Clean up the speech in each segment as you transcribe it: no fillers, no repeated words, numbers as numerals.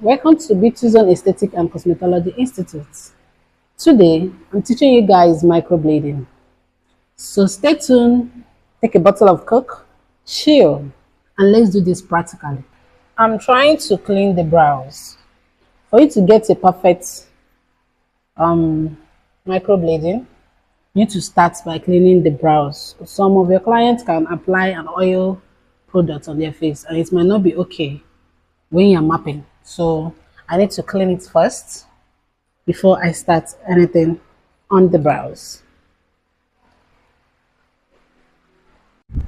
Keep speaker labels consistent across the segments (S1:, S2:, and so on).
S1: Welcome to Beauty Zone Aesthetic and Cosmetology Institute. Today, I'm teaching you guys microblading. So stay tuned, take a bottle of Coke, chill, and let's do this practically. I'm trying to clean the brows. For you to get a perfect microblading, you need to start by cleaning the brows. Some of your clients can apply an oil product on their face and it might not be okay when you're mapping. So I need to clean it first before I start anything on the brows.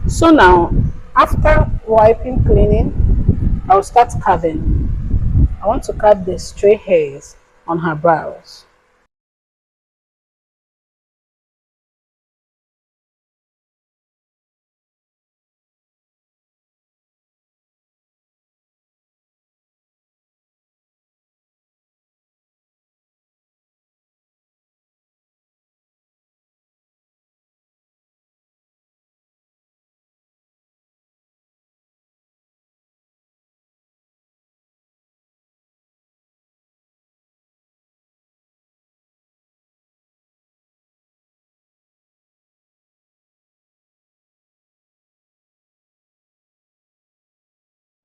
S1: So now, after wiping cleaning, I'll start carving. I want to carve the stray hairs on her brows.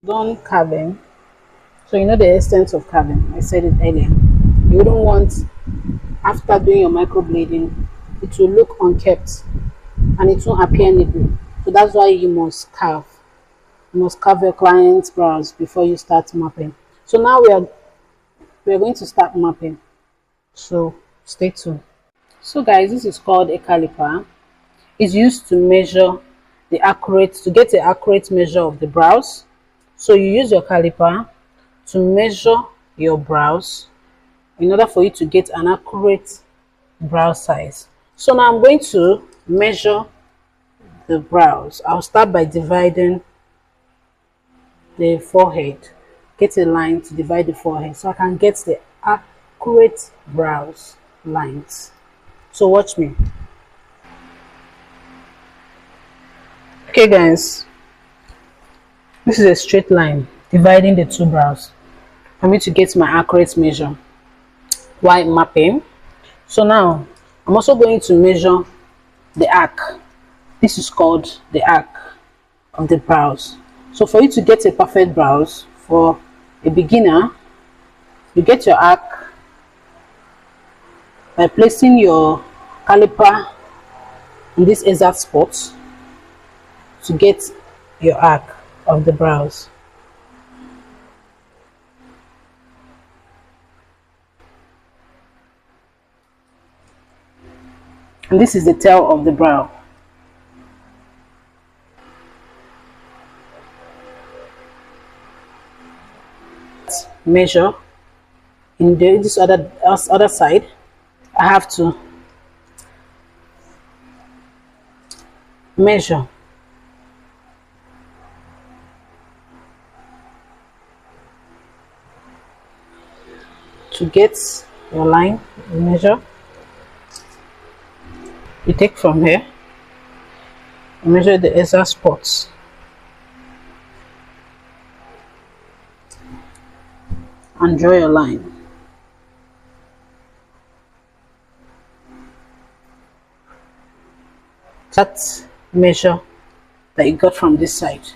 S1: Done carving. So you know the extent of carving. I said it earlier. You wouldn't want, after doing your microblading, it will look unkept and it won't appear neatly. So that's why you must carve. You must carve your client's brows before you start mapping. So now we are going to start mapping. So stay tuned. So guys, this is called a caliper. It's used to measure to get the accurate measure of the brows. So you use your caliper to measure your brows in order for you to get an accurate brow size. So now I'm going to measure the brows. I'll start by dividing the forehead. Get a line to divide the forehead so I can get the accurate brows lines. So watch me. Okay guys, this is a straight line dividing the two brows for me to get my accurate measure while mapping. So now I'm also going to measure the arc. This is called the arc of the brows. So for you to get a perfect brows, for a beginner, you get your arc by placing your caliper in this exact spot to get your arc of the brows. And this is the tail of the brow. Measure in this other side. I have to measure to get your line. You measure. You take from here. You measure the exact spots. And draw your line. That measure that you got from this side.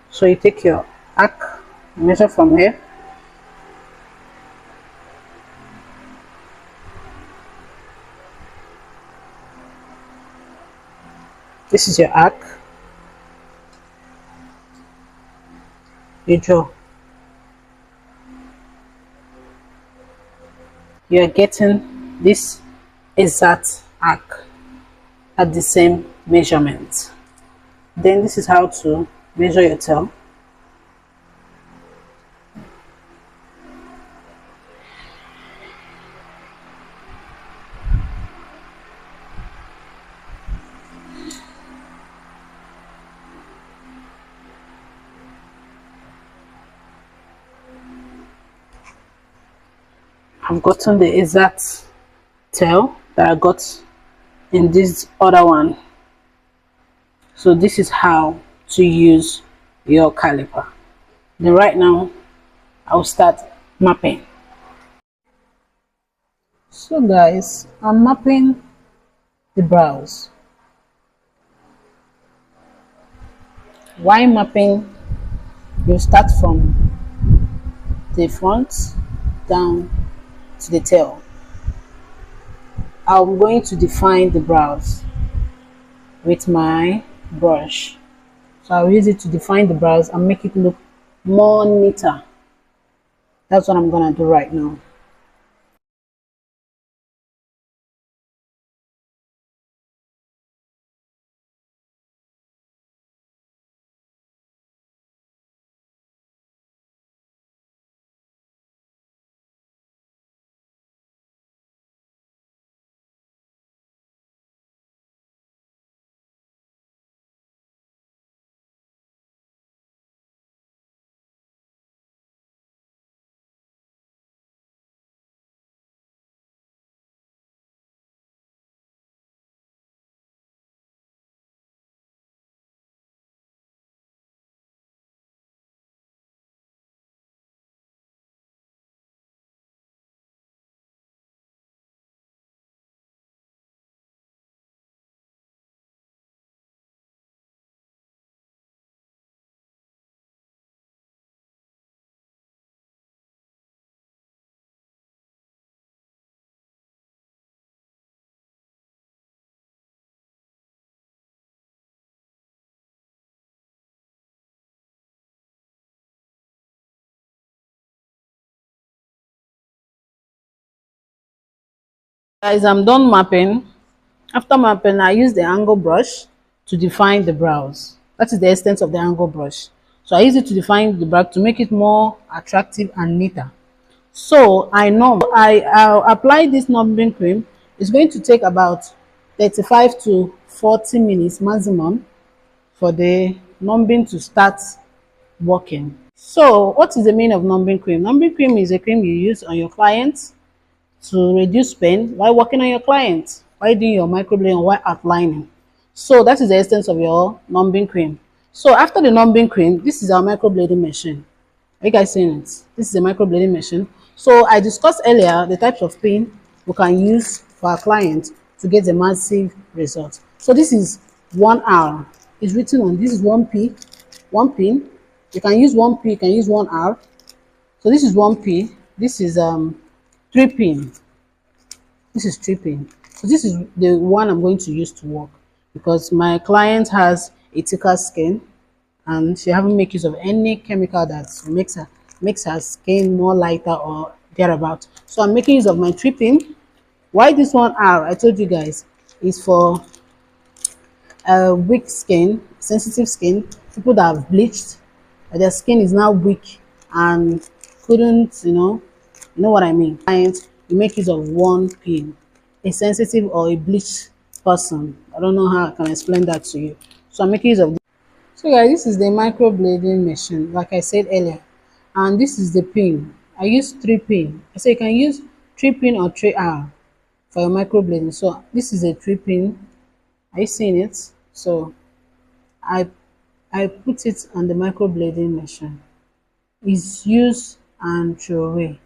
S1: So you take your arc, measure from here. This is your arc. You draw. You are getting this exact arc at the same measurement. Then this is how to measure your tail. I've gotten the exact tail that I got in this other one. So this is how to use your caliper. Then right now I'll start mapping. So guys, I'm mapping the brows. Why mapping? You start from the front down to the tail. I'm going to define the brows with my brush. So I'll use it to define the brows and make it look more neater. That's what I'm gonna do right now. Guys, I'm done mapping. After mapping, I use the angle brush to define the brows. That is the extent of the angle brush. So I use it to define the brow to make it more attractive and neater. So I'll apply this numbing cream. It's going to take about 35 to 40 minutes maximum for the numbing to start working. So what is the meaning of numbing cream? Numbing cream is a cream you use on your clients to reduce pain while working on your client, while doing your microblading, while outlining. So that is the essence of your numbing cream. So after the numbing cream, this is our microblading machine. Are you guys seeing it? This is a microblading machine. So I discussed earlier the types of pin we can use for our clients to get a massive result. So this is 1 hour. It's written on this is 1p, 1 pin. You can use 1p, you can use 1 hour. So this is 1p. This is 3 pin. This is 3 pin. So this is the one I'm going to use to work because my client has a thicker skin and she haven't made use of any chemical that makes her skin more lighter or thereabout. So I'm making use of my 3 pin. Why this 1 hour? I told you guys is for weak skin, sensitive skin, people that have bleached, their skin is now weak and couldn't, you know what I mean. Clients, you make use of 1 pin. A sensitive or a bleached person, I don't know how I can explain that to you. So I'm making use of this. So guys, this is the microblading machine, like I said earlier, and this is the pin. I use 3 pin. I say you can use 3 pin or 3 hour for your microblading. So this is a 3 pin. Are you seeing it? So I put it on the microblading machine. It's use and throw away.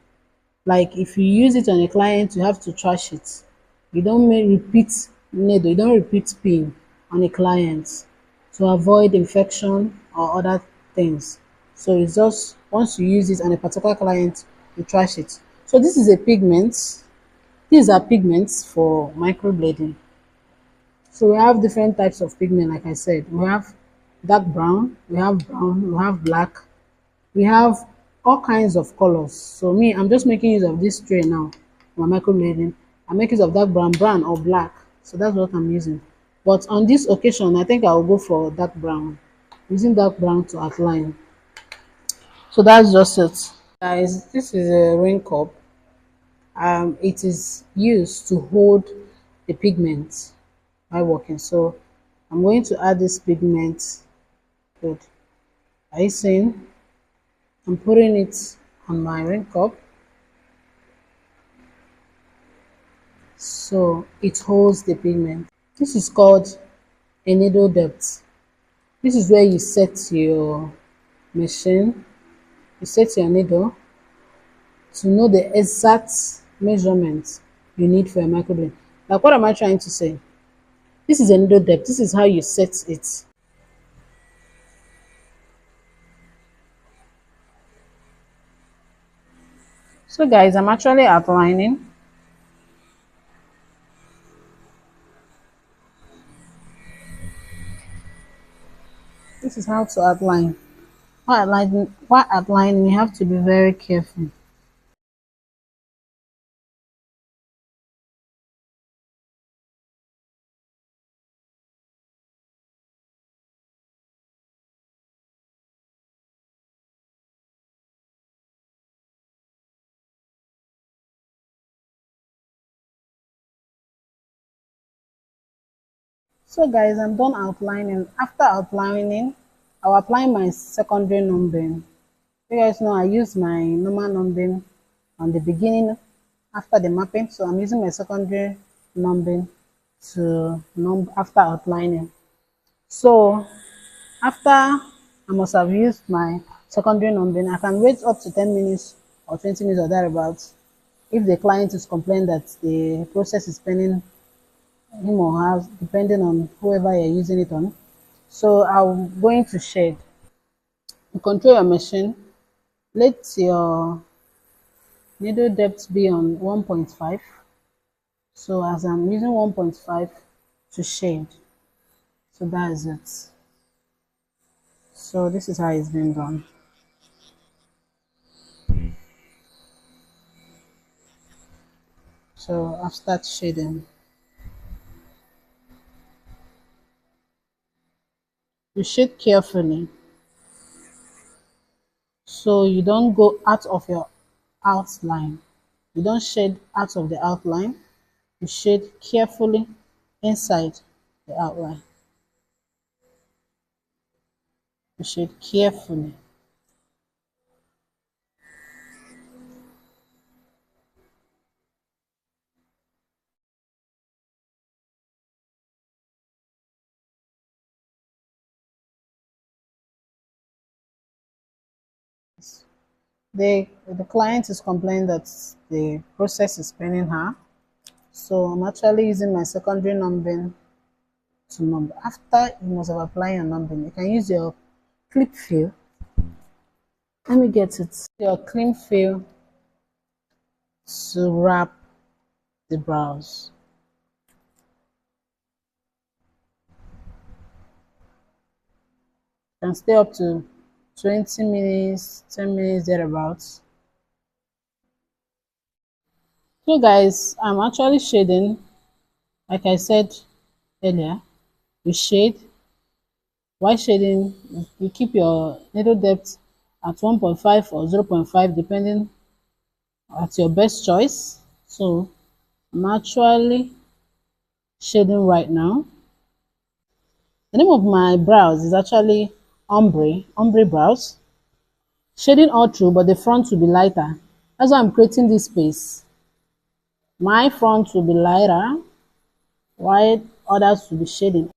S1: Like if you use it on a client, you have to trash it. You don't repeat needle, you don't repeat pin on a client to avoid infection or other things. So it's just once you use it on a particular client, you trash it. So this is a pigment. These are pigments for microblading. So we have different types of pigment, like I said. We have dark brown, we have black, we have all kinds of colors. So me, I'm just making use of this tray now for my microblading. I make use of dark brown or black. So that's what I'm using. But on this occasion, I think I'll go for dark brown. Using dark brown to outline. So that's just it. Guys, this is a rain cup. It is used to hold the pigment by working. So I'm going to add this pigment. Good. Are you seeing? I'm putting it on my rain cup. So it holds the pigment. This is called a needle depth. This is where you set your machine, you set your needle, to know the exact measurement you need for your microblading. Like, what am I trying to say? This is a needle depth. This is how you set it. So guys, I'm actually outlining. This is how to outline. While outlining, you have to be very careful. So guys, I'm done outlining. After outlining, I'll apply my secondary numbering. You guys know I use my normal numbering on the beginning after the mapping. So I'm using my secondary numbering to after outlining. So after I must have used my secondary numbering, I can wait up to 10 minutes or 20 minutes or thereabouts if the client is complaining that the process is pending him or her, depending on whoever you're using it on. So I'm going to shade. You control your machine. Let your needle depth be on 1.5. So as I'm using 1.5 to shade, so that is it. So this is how it's been done. So I've started shading. You shade carefully so you don't go out of your outline. You don't shade out of the outline. You shade carefully inside the outline. You shade carefully. The client is complaining that the process is paining her. So I'm actually using my secondary numbering to number. After you must have applied your numbering, you can use your clip fill. Let me get it. Your clip fill to wrap the brows. You can stay up to 20 minutes, 10 minutes thereabouts. So guys, I'm actually shading. Like I said earlier, you shade. While shading, you keep your needle depth at 1.5 or 0.5 depending at your best choice. So I'm actually shading right now. The name of my brows is actually ombre brows. Shading all through, but the front will be lighter. That's why I'm creating this space. My front will be lighter, while others will be shading.